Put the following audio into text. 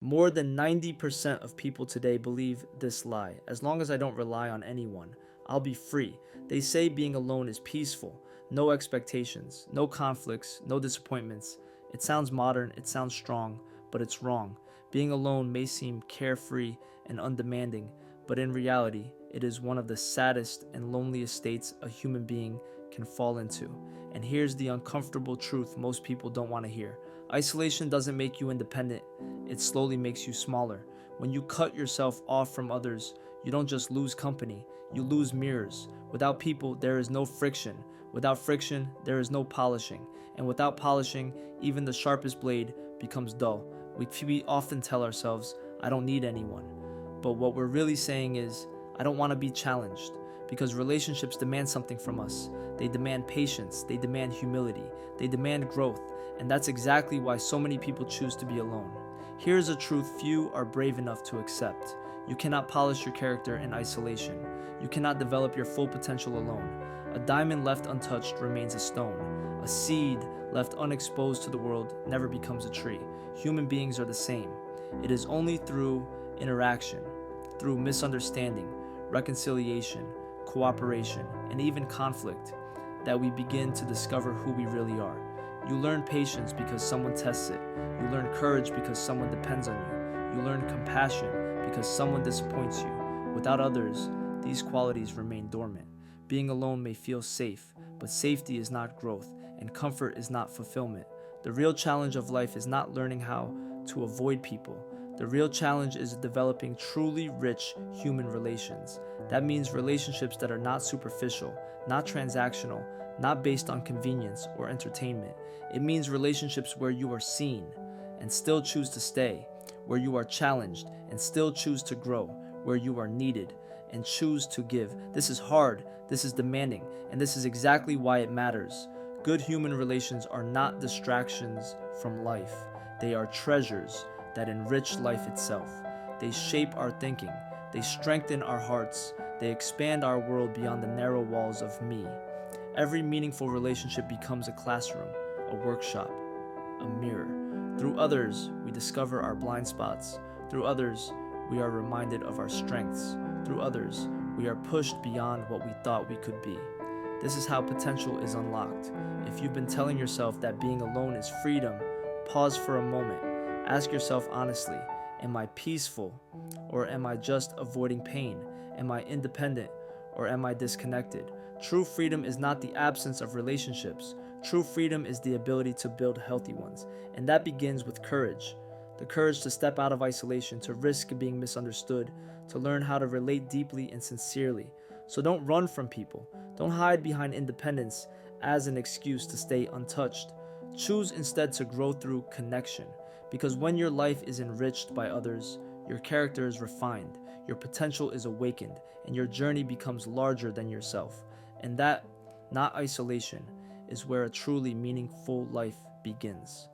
More than 90% of people today believe this lie. As long as I don't rely on anyone, I'll be free. They say being alone is peaceful. No expectations, no conflicts, no disappointments. It sounds modern, it sounds strong, but it's wrong. Being alone may seem carefree and undemanding, but in reality, it is one of the saddest and loneliest states a human being can fall into. And here's the uncomfortable truth most people don't want to hear. Isolation doesn't make you independent, it slowly makes you smaller. When you cut yourself off from others, you don't just lose company, you lose mirrors. Without people, there is no friction. Without friction, there is no polishing. And without polishing, even the sharpest blade becomes dull. We often tell ourselves, I don't need anyone. But what we're really saying is, I don't want to be challenged. Because relationships demand something from us. They demand patience, they demand humility, they demand growth, and that's exactly why so many people choose to be alone. Here's a truth few are brave enough to accept. You cannot polish your character in isolation. You cannot develop your full potential alone. A diamond left untouched remains a stone. A seed left unexposed to the world never becomes a tree. Human beings are the same. It is only through interaction, through misunderstanding, reconciliation, cooperation, and even conflict that we begin to discover who we really are. You learn patience because someone tests it. You learn courage because someone depends on you. You learn compassion because someone disappoints you. Without others, these qualities remain dormant. Being alone may feel safe, but safety is not growth, and comfort is not fulfillment. The real challenge of life is not learning how to avoid people. The real challenge is developing truly rich human relations. That means relationships that are not superficial, not transactional, not based on convenience or entertainment. It means relationships where you are seen and still choose to stay, where you are challenged and still choose to grow, where you are needed and choose to give. This is hard, this is demanding, and this is exactly why it matters. Good human relations are not distractions from life. They are treasures that enrich life itself. They shape our thinking. They strengthen our hearts. They expand our world beyond the narrow walls of me. Every meaningful relationship becomes a classroom, a workshop, a mirror. Through others, we discover our blind spots. Through others, we are reminded of our strengths. Through others, we are pushed beyond what we thought we could be. This is how potential is unlocked. If you've been telling yourself that being alone is freedom, pause for a moment. Ask yourself honestly, am I peaceful or am I just avoiding pain? Am I independent or am I disconnected? True freedom is not the absence of relationships. True freedom is the ability to build healthy ones, and that begins with courage. The courage to step out of isolation, to risk being misunderstood, to learn how to relate deeply and sincerely. So don't run from people. Don't hide behind independence as an excuse to stay untouched. Choose instead to grow through connection. Because when your life is enriched by others, your character is refined, your potential is awakened, and your journey becomes larger than yourself. And that, not isolation, is where a truly meaningful life begins.